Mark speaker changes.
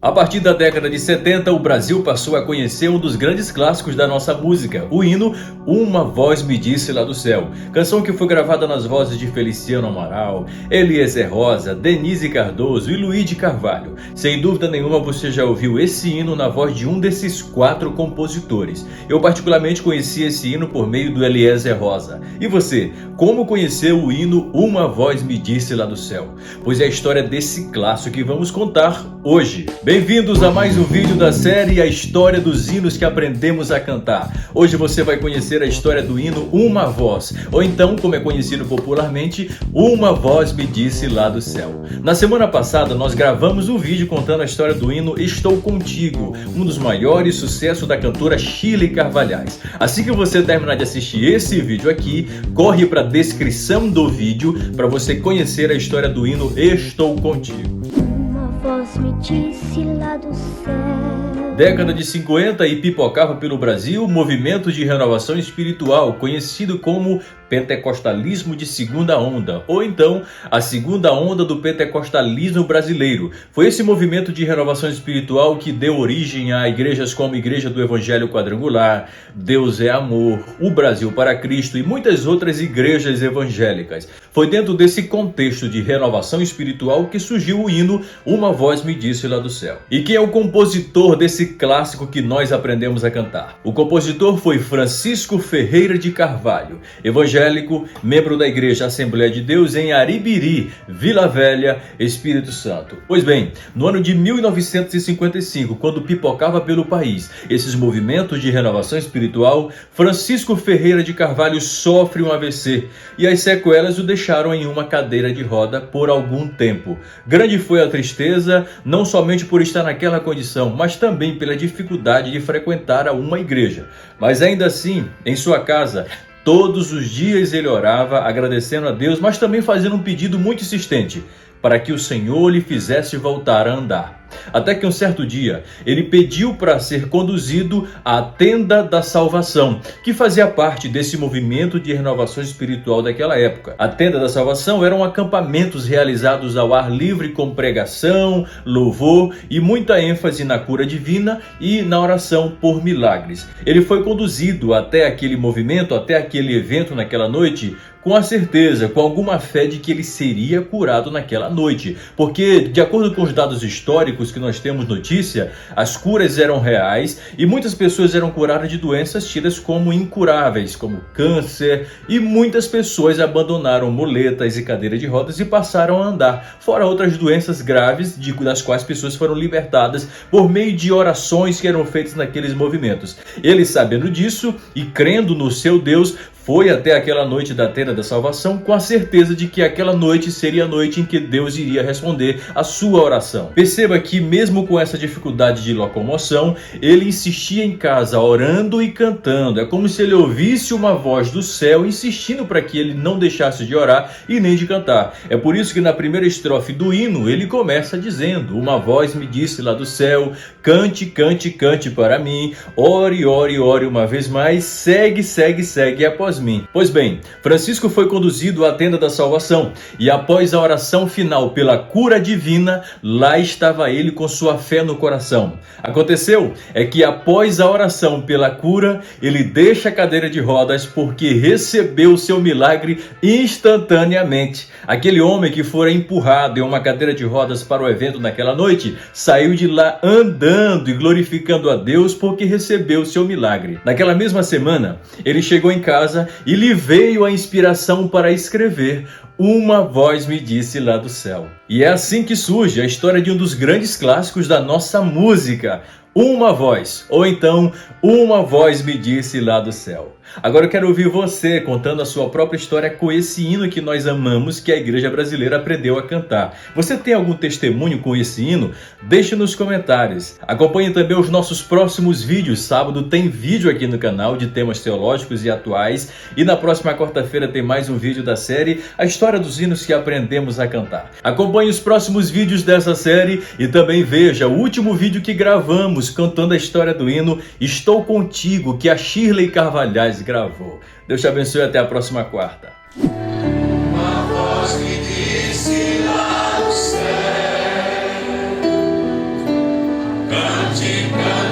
Speaker 1: A partir da década de 70, o Brasil passou a conhecer um dos grandes clássicos da nossa música, o hino Uma Voz Me Disse Lá do Céu, canção que foi gravada nas vozes de Feliciano Amaral, Eliezer Rosa, Denise Cardoso e Luiz de Carvalho. Sem dúvida nenhuma você já ouviu esse hino na voz de um desses 4 compositores. Eu particularmente conheci esse hino por meio do Eliezer Rosa. E você, como conheceu o hino Uma Voz Me Disse Lá do Céu? Pois é a história desse clássico que vamos contar hoje. Bem-vindos a mais um vídeo da série A História dos Hinos que Aprendemos a Cantar. Hoje você vai conhecer a história do hino Uma Voz, ou então, como é conhecido popularmente, Uma Voz Me Disse Lá do Céu. Na semana passada nós gravamos um vídeo contando a história do hino Estou Contigo, um dos maiores sucessos da cantora Shirley Carvalhais. Assim que você terminar de assistir esse vídeo aqui, corre para a descrição do vídeo para você conhecer a história do hino Estou Contigo.
Speaker 2: Voz me disse lá do céu.
Speaker 1: Década de 50 e pipocava pelo Brasil o movimento de renovação espiritual, conhecido como pentecostalismo de segunda onda, ou então a segunda onda do pentecostalismo brasileiro. Foi esse movimento de renovação espiritual que deu origem a igrejas como a Igreja do Evangelho Quadrangular, Deus é Amor, o Brasil para Cristo e muitas outras igrejas evangélicas. Foi dentro desse contexto de renovação espiritual que surgiu o hino Uma Voz Me Disse Lá do Céu. E quem é o compositor desse clássico que nós aprendemos a cantar? O compositor foi Francisco Ferreira de Carvalho, evangélico, membro da Igreja Assembleia de Deus em Aribiri, Vila Velha, Espírito Santo. Pois bem, no ano de 1955, quando pipocava pelo país esses movimentos de renovação espiritual, Francisco Ferreira de Carvalho sofre um AVC e as sequelas o deixaram em uma cadeira de roda por algum tempo. Grande foi a tristeza, não somente por estar naquela condição, mas também pela dificuldade de frequentar uma igreja. Mas ainda assim, em sua casa, todos os dias ele orava, agradecendo a Deus, mas também fazendo um pedido muito insistente, para que o Senhor lhe fizesse voltar a andar. Até que um certo dia, ele pediu para ser conduzido à Tenda da Salvação, que fazia parte desse movimento de renovação espiritual daquela época. A Tenda da Salvação eram acampamentos realizados ao ar livre com pregação, louvor e muita ênfase na cura divina e na oração por milagres. Ele foi conduzido até aquele movimento, até aquele evento naquela noite, com a certeza, com alguma fé de que ele seria curado naquela noite. Porque, de acordo com os dados históricos que nós temos notícia, as curas eram reais e muitas pessoas eram curadas de doenças tidas como incuráveis, como câncer, e muitas pessoas abandonaram muletas e cadeira de rodas e passaram a andar, fora outras doenças graves das quais pessoas foram libertadas por meio de orações que eram feitas naqueles movimentos. Ele, sabendo disso e crendo no seu Deus, foi até aquela noite da Tenda da Salvação com a certeza de que aquela noite seria a noite em que Deus iria responder a sua oração. Perceba que mesmo com essa dificuldade de locomoção, ele insistia em casa orando e cantando. É como se ele ouvisse uma voz do céu insistindo para que ele não deixasse de orar e nem de cantar. É por isso que na primeira estrofe do hino ele começa dizendo: Uma voz me disse lá do céu, cante, cante, cante para mim, ore, ore, ore uma vez mais, segue, segue, segue após mim. Pois bem, Francisco foi conduzido à Tenda da Salvação e após a oração final pela cura divina, lá estava ele com sua fé no coração. Aconteceu é que após a oração pela cura, ele deixa a cadeira de rodas porque recebeu seu milagre instantaneamente. Aquele homem que fora empurrado em uma cadeira de rodas para o evento naquela noite, saiu de lá andando e glorificando a Deus porque recebeu seu milagre. Naquela mesma semana, ele chegou em casa e lhe veio a inspiração para escrever Uma Voz Me Disse Lá do Céu. E é assim que surge a história de um dos grandes clássicos da nossa música, Uma Voz, ou então Uma Voz Me Disse Lá do Céu. Agora eu quero ouvir você contando a sua própria história com esse hino que nós amamos, que a igreja brasileira aprendeu a cantar. Você tem algum testemunho com esse hino? Deixe nos comentários. Acompanhe também os nossos próximos vídeos. Sábado tem vídeo aqui no canal de temas teológicos e atuais. E na próxima quarta-feira tem mais um vídeo da série A História dos Hinos que Aprendemos a Cantar. Acompanhe os próximos vídeos dessa série e também veja o último vídeo que gravamos cantando a história do hino Estou Contigo, que a Shirley Carvalhais gravou. Deus te abençoe e até a próxima quarta.
Speaker 3: Uma voz me disse lá do céu, te cantar.